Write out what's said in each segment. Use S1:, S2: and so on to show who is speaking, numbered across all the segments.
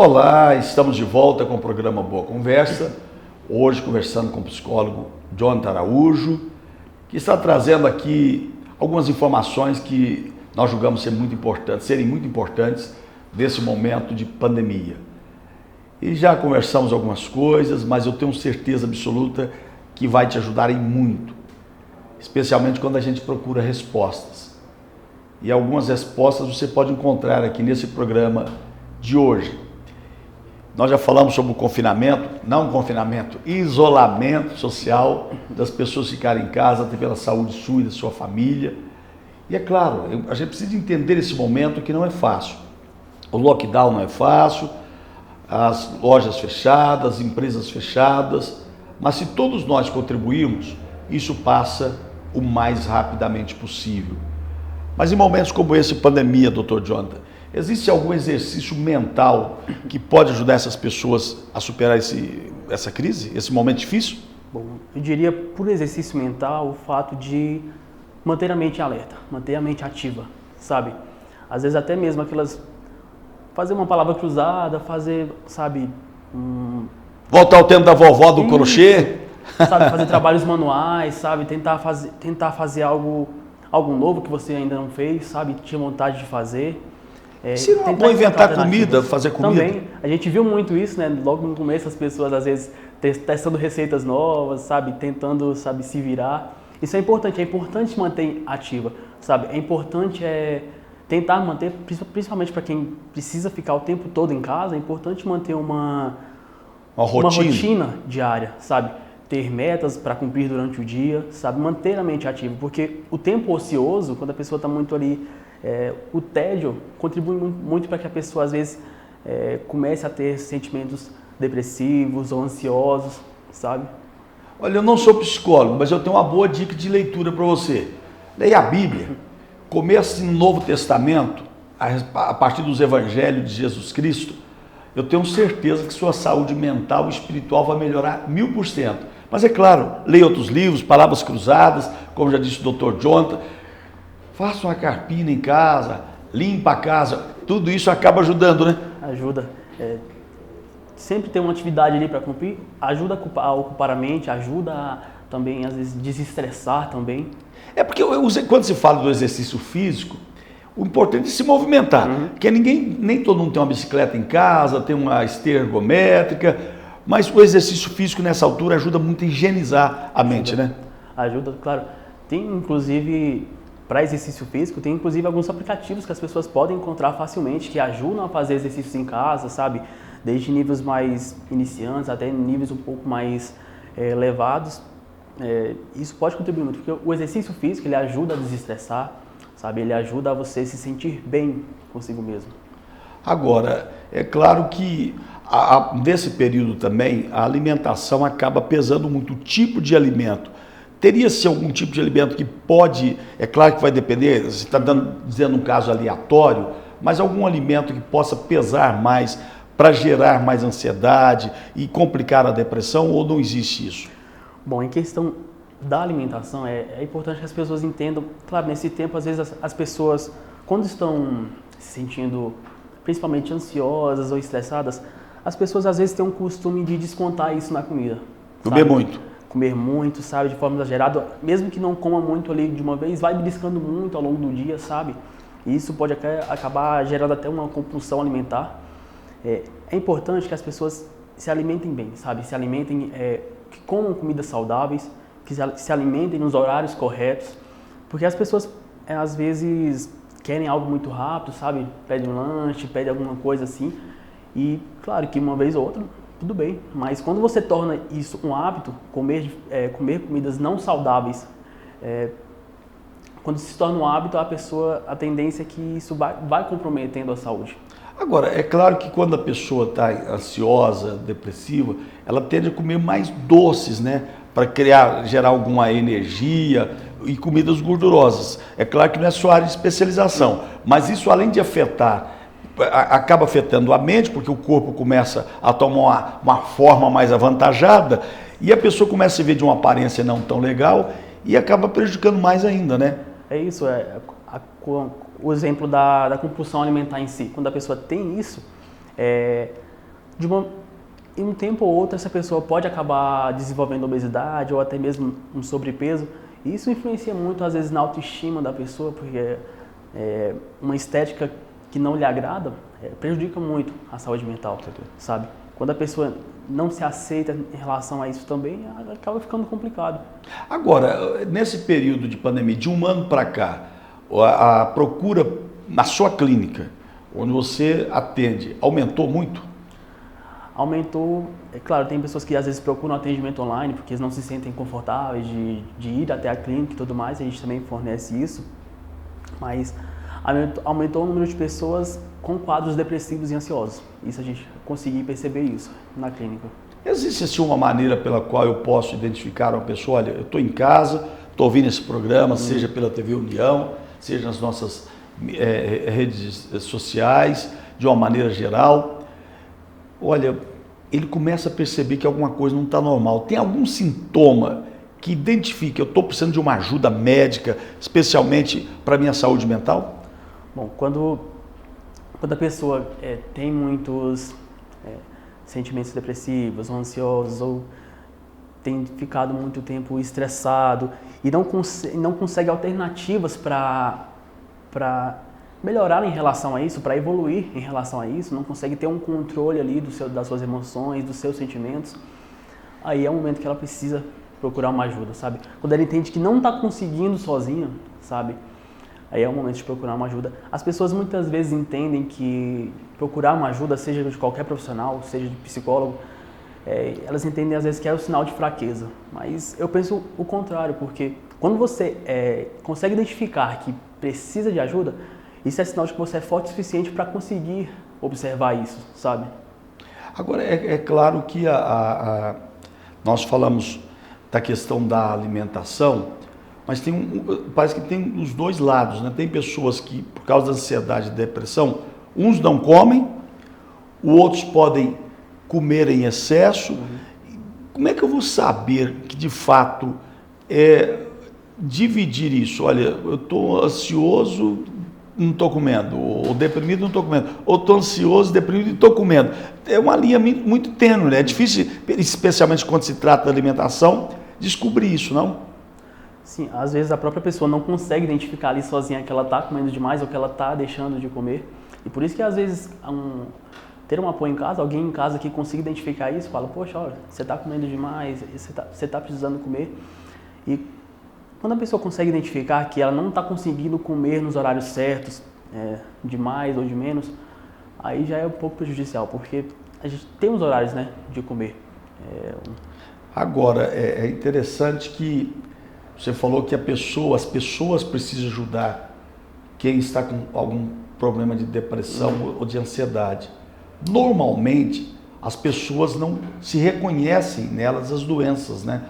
S1: Olá, estamos de volta com o programa Boa Conversa, hoje conversando com o psicólogo Jonathan Araújo, que está trazendo aqui algumas informações que nós julgamos serem muito importantes nesse momento de pandemia. E já conversamos algumas coisas, mas eu tenho certeza absoluta que vai te ajudar em muito, especialmente quando a gente procura respostas. E algumas respostas você pode encontrar aqui nesse programa de hoje. Nós já falamos sobre o isolamento social, das pessoas ficarem em casa, até pela saúde sua e da sua família. E é claro, a gente precisa entender esse momento que não é fácil. O lockdown não é fácil, as lojas fechadas, as empresas fechadas, mas se todos nós contribuirmos, isso passa o mais rapidamente possível. Mas em momentos como esse, pandemia, Dr. Jonathan, existe algum exercício mental que pode ajudar essas pessoas a superar essa crise, esse momento difícil?
S2: Bom, eu diria, por exercício mental, o fato de manter a mente alerta, manter a mente ativa, sabe? Às vezes até mesmo fazer uma palavra cruzada,
S1: voltar ao tempo da vovó do crochê?
S2: Sabe, fazer trabalhos manuais, sabe? Tentar fazer algo novo que você ainda não fez, sabe? Tinha vontade de fazer.
S1: Se não é bom inventar comida, fazer comida?
S2: Também, a gente viu muito isso, né? Logo no começo as pessoas às vezes testando receitas novas, sabe? Tentando, sabe, se virar. Isso é importante manter ativa, sabe? É importante tentar manter, principalmente para quem precisa ficar o tempo todo em casa, é importante manter uma rotina diária, sabe? Ter metas para cumprir durante o dia, sabe? Manter a mente ativa, porque o tempo ocioso, quando a pessoa está muito ali, o tédio contribui muito para que a pessoa, às vezes, comece a ter sentimentos depressivos ou ansiosos, sabe?
S1: Olha, eu não sou psicólogo, mas eu tenho uma boa dica de leitura para você. Leia a Bíblia, comece no Novo Testamento, a partir dos Evangelhos de Jesus Cristo. Eu tenho certeza que sua saúde mental e espiritual vai melhorar 1000%. Mas é claro, leia outros livros, palavras cruzadas, como já disse o Dr. Jonathan. Faça uma carpina em casa, limpa a casa, tudo isso acaba ajudando, né?
S2: Ajuda. Sempre ter uma atividade ali para cumprir, ajuda a ocupar a mente, ajuda também, às vezes, desestressar também.
S1: É porque quando se fala do exercício físico, o importante é se movimentar, porque nem todo mundo tem uma bicicleta em casa, tem uma esteira ergométrica, mas o exercício físico nessa altura ajuda muito a higienizar a mente, né?
S2: Ajuda, claro. Tem inclusive, para exercício físico, tem inclusive alguns aplicativos que as pessoas podem encontrar facilmente, que ajudam a fazer exercícios em casa, sabe? Desde níveis mais iniciantes até níveis um pouco mais elevados. Isso pode contribuir muito, porque o exercício físico ele ajuda a desestressar, sabe? Ele ajuda a você se sentir bem consigo mesmo.
S1: Agora, é claro que nesse período também a alimentação acaba pesando muito, o tipo de alimento. Teria-se algum tipo de alimento que pode, é claro que vai depender, você está dizendo um caso aleatório, mas algum alimento que possa pesar mais para gerar mais ansiedade e complicar a depressão, ou não existe isso?
S2: Bom, em questão da alimentação, é importante que as pessoas entendam, claro, nesse tempo, às vezes as pessoas, quando estão se sentindo principalmente ansiosas ou estressadas, as pessoas às vezes têm um costume de descontar isso na comida.
S1: Comer muito.
S2: Comer muito, sabe, de forma exagerada, mesmo que não coma muito ali de uma vez, vai beliscando muito ao longo do dia, sabe? E isso pode acabar gerando até uma compulsão alimentar. É importante que as pessoas se alimentem bem, sabe? Se alimentem, que comam comidas saudáveis, que se alimentem nos horários corretos, porque as pessoas às vezes querem algo muito rápido, sabe? Pedem um lanche, pedem alguma coisa assim, e claro que uma vez ou outra, tudo bem, mas quando você torna isso um hábito, comer comidas não saudáveis, quando se torna um hábito, a tendência é que isso vai comprometendo a saúde.
S1: Agora, é claro que quando a pessoa está ansiosa, depressiva, ela tende a comer mais doces, né? Para gerar alguma energia e comidas gordurosas. É claro que não é sua área de especialização, mas isso além de acaba afetando a mente, porque o corpo começa a tomar uma forma mais avantajada e a pessoa começa a se ver de uma aparência não tão legal e acaba prejudicando mais ainda, né?
S2: É isso, o exemplo da compulsão alimentar em si. Quando a pessoa tem isso, Em um tempo ou outro, essa pessoa pode acabar desenvolvendo obesidade ou até mesmo um sobrepeso. E isso influencia muito, às vezes, na autoestima da pessoa, porque uma estética que não lhe agrada prejudica muito a saúde mental, sabe? Quando a pessoa não se aceita em relação a isso também, acaba ficando complicado.
S1: Agora, nesse período de pandemia, de um ano para cá, a procura na sua clínica, onde você atende, aumentou muito?
S2: Aumentou, é claro, tem pessoas que às vezes procuram atendimento online porque eles não se sentem confortáveis de ir até a clínica e tudo mais, a gente também fornece isso, mas aumentou o número de pessoas com quadros depressivos e ansiosos. Isso a gente conseguiu perceber isso na clínica.
S1: Existe assim uma maneira pela qual eu posso identificar uma pessoa, olha, eu estou em casa, estou ouvindo esse programa, seja pela TV União, seja nas nossas redes sociais, de uma maneira geral, olha, ele começa a perceber que alguma coisa não está normal. Tem algum sintoma que identifique, eu estou precisando de uma ajuda médica, especialmente para a minha saúde mental?
S2: Bom, quando a pessoa tem muitos sentimentos depressivos ou ansiosos, ou tem ficado muito tempo estressado e não consegue alternativas para melhorar em relação a isso, para evoluir em relação a isso, não consegue ter um controle ali das suas emoções, dos seus sentimentos, aí é o momento que ela precisa procurar uma ajuda, sabe? Quando ela entende que não está conseguindo sozinha, sabe? Aí é o momento de procurar uma ajuda. As pessoas muitas vezes entendem que procurar uma ajuda, seja de qualquer profissional, seja de psicólogo, elas entendem às vezes que é o sinal de fraqueza. Mas eu penso o contrário, porque quando você consegue identificar que precisa de ajuda, isso é sinal de que você é forte o suficiente para conseguir observar isso, sabe?
S1: Agora, é claro que nós falamos da questão da alimentação, mas parece que tem os dois lados, né? Tem pessoas que, por causa da ansiedade e depressão, uns não comem, outros podem comer em excesso. Como é que eu vou saber que, de fato, dividir isso? Olha, eu estou ansioso, não estou comendo, ou deprimido, não estou comendo, ou estou ansioso, deprimido e estou comendo. É uma linha muito tênue, né? É difícil, especialmente quando se trata de alimentação, descobrir isso, não?
S2: Sim, às vezes a própria pessoa não consegue identificar ali sozinha que ela está comendo demais ou que ela está deixando de comer. E por isso que às vezes ter um apoio em casa, alguém em casa que consiga identificar isso, fala, poxa, olha, você está comendo demais, você tá precisando comer. E quando a pessoa consegue identificar que ela não está conseguindo comer nos horários certos, de mais ou de menos, aí já é um pouco prejudicial, porque a gente tem os horários, né, de comer.
S1: Agora, é interessante que você falou que as pessoas precisam ajudar quem está com algum problema de depressão ou de ansiedade. Normalmente, as pessoas não se reconhecem nelas as doenças, né?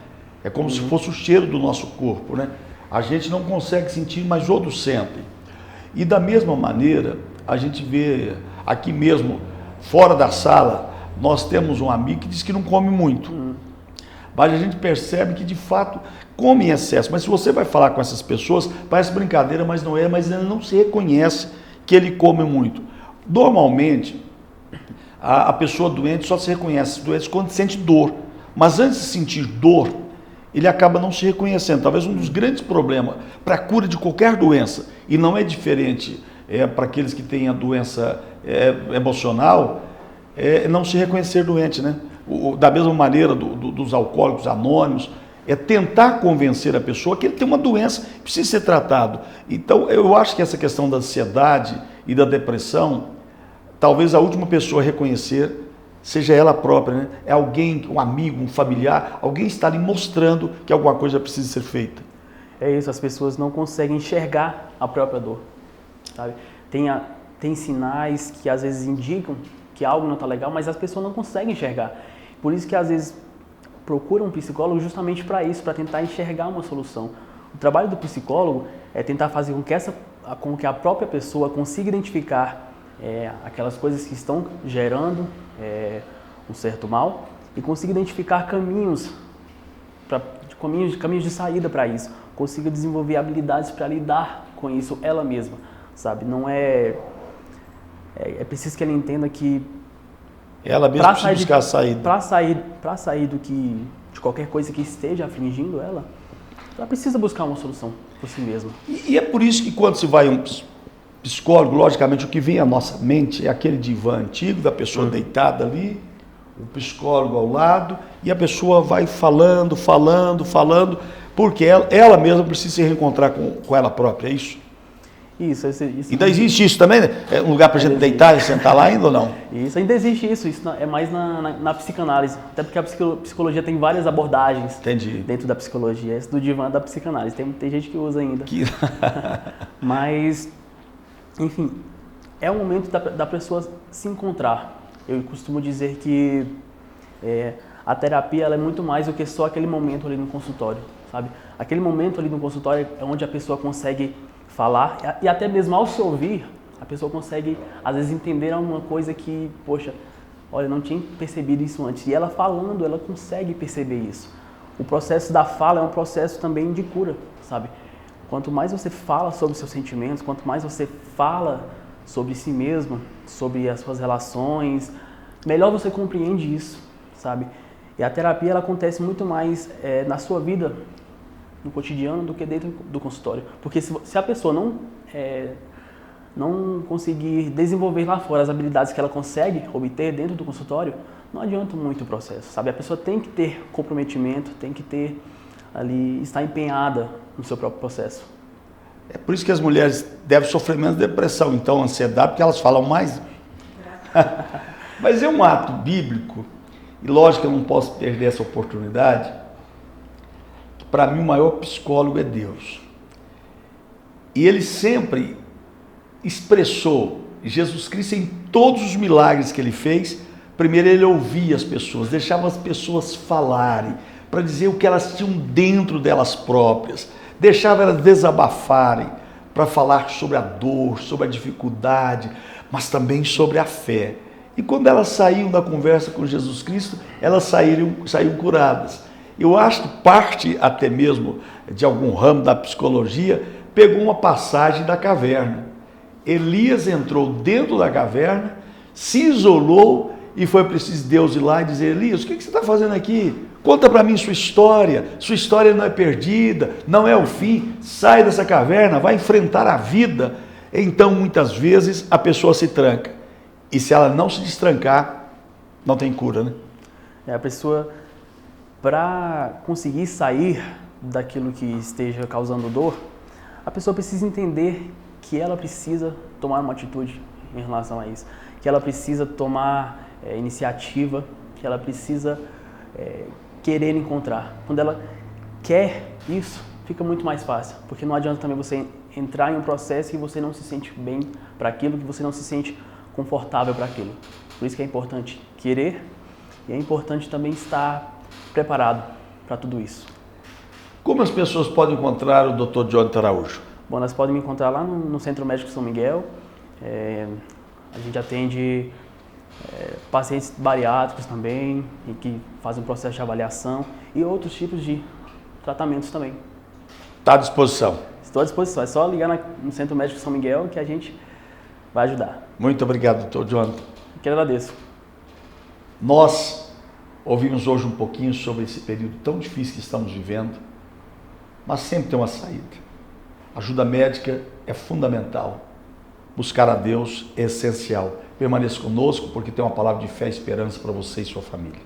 S1: É como se fosse o cheiro do nosso corpo, né? A gente não consegue sentir, mas outros sentem. E da mesma maneira, a gente vê aqui mesmo, fora da sala, nós temos um amigo que diz que não come muito. Mas a gente percebe que, de fato, come em excesso. Mas se você vai falar com essas pessoas, parece brincadeira, mas não é, mas ele não se reconhece que ele come muito. Normalmente, a pessoa doente só se reconhece doente quando sente dor. Mas antes de sentir dor, ele acaba não se reconhecendo. Talvez um dos grandes problemas para a cura de qualquer doença, e não é diferente para aqueles que têm a doença emocional, é não se reconhecer doente, né? Da mesma maneira dos alcoólicos anônimos, é tentar convencer a pessoa que ele tem uma doença que precisa ser tratado. Então, eu acho que essa questão da ansiedade e da depressão, talvez a última pessoa a reconhecer seja ela própria, né? É alguém, um amigo, um familiar, alguém está lhe mostrando que alguma coisa precisa ser feita.
S2: É isso, as pessoas não conseguem enxergar a própria dor, sabe? Tem sinais que às vezes indicam que algo não está legal, mas as pessoas não conseguem enxergar. Por isso que às vezes procuram um psicólogo justamente para isso, para tentar enxergar uma solução. O trabalho do psicólogo é tentar fazer com que a própria pessoa consiga identificar aquelas coisas que estão gerando um certo mal e consiga identificar caminhos de saída para isso, consiga desenvolver habilidades para lidar com isso ela mesma, sabe? Não é preciso que ela entenda que
S1: Ela mesma precisa buscar a saída.
S2: Para sair de qualquer coisa que esteja afligindo ela precisa buscar uma solução por si mesma.
S1: E é por isso que quando se vai a um psicólogo, logicamente o que vem à nossa mente é aquele divã antigo, da pessoa deitada ali, o psicólogo ao lado, e a pessoa vai falando, porque ela mesma precisa se reencontrar com ela própria, é isso?
S2: Isso.
S1: Ainda existe isso também, né? É um lugar para a gente deitar e sentar lá ainda ou não?
S2: Isso, ainda existe isso é mais na psicanálise, até porque a psicologia tem várias abordagens.
S1: Entendi.
S2: Dentro da psicologia, esse do divã da psicanálise, tem gente que usa ainda. Mas, enfim, é o momento da pessoa se encontrar. Eu costumo dizer que a terapia ela é muito mais do que só aquele momento ali no consultório, sabe? Aquele momento ali no consultório é onde a pessoa consegue falar e até mesmo ao se ouvir, a pessoa consegue às vezes entender alguma coisa que, poxa, olha, eu não tinha percebido isso antes. E ela falando, ela consegue perceber isso. O processo da fala é um processo também de cura, sabe? Quanto mais você fala sobre seus sentimentos, quanto mais você fala sobre si mesmo, sobre as suas relações, melhor você compreende isso, sabe? E a terapia ela acontece muito mais na sua vida, no cotidiano, do que dentro do consultório. Porque se a pessoa não conseguir desenvolver lá fora as habilidades que ela consegue obter dentro do consultório, não adianta muito o processo, sabe? A pessoa tem que ter comprometimento, tem que ter ali, estar empenhada no seu próprio processo.
S1: É por isso que as mulheres devem sofrer menos depressão, então ansiedade, porque elas falam mais. Mas é um ato bíblico, e lógico que eu não posso perder essa oportunidade. Para mim, o maior psicólogo é Deus. E ele sempre expressou Jesus Cristo em todos os milagres que ele fez. Primeiro, ele ouvia as pessoas, deixava as pessoas falarem, para dizer o que elas tinham dentro delas próprias, deixava elas desabafarem, para falar sobre a dor, sobre a dificuldade, mas também sobre a fé. E quando elas saíam da conversa com Jesus Cristo, elas saíram curadas. Eu acho que parte até mesmo de algum ramo da psicologia pegou uma passagem da caverna. Elias entrou dentro da caverna, se isolou e foi preciso Deus ir lá e dizer: Elias, o que você está fazendo aqui? Conta para mim sua história não é perdida, não é o fim, sai dessa caverna, vai enfrentar a vida. Então muitas vezes a pessoa se tranca e se ela não se destrancar, não tem cura, né?
S2: A pessoa, para conseguir sair daquilo que esteja causando dor, a pessoa precisa entender que ela precisa tomar uma atitude em relação a isso, que ela precisa tomar iniciativa, que ela precisa querer encontrar. Quando ela quer isso, fica muito mais fácil, porque não adianta também você entrar em um processo que você não se sente bem para aquilo, que você não se sente confortável para aquilo. Por isso que é importante querer e é importante também estar preparado para tudo isso.
S1: Como as pessoas podem encontrar o Dr. Jonathan Araújo?
S2: Bom, elas podem me encontrar lá no Centro Médico São Miguel. A gente atende pacientes bariátricos também, e que fazem um processo de avaliação e outros tipos de tratamentos também.
S1: Está à disposição?
S2: Estou à disposição, é só ligar no Centro Médico São Miguel que a gente vai ajudar.
S1: Muito obrigado, Dr. Jonathan.
S2: Eu que agradeço.
S1: Nós ouvimos hoje um pouquinho sobre esse período tão difícil que estamos vivendo, mas sempre tem uma saída. Ajuda médica é fundamental. Buscar a Deus é essencial. Permaneça conosco, porque tem uma palavra de fé e esperança para você e sua família.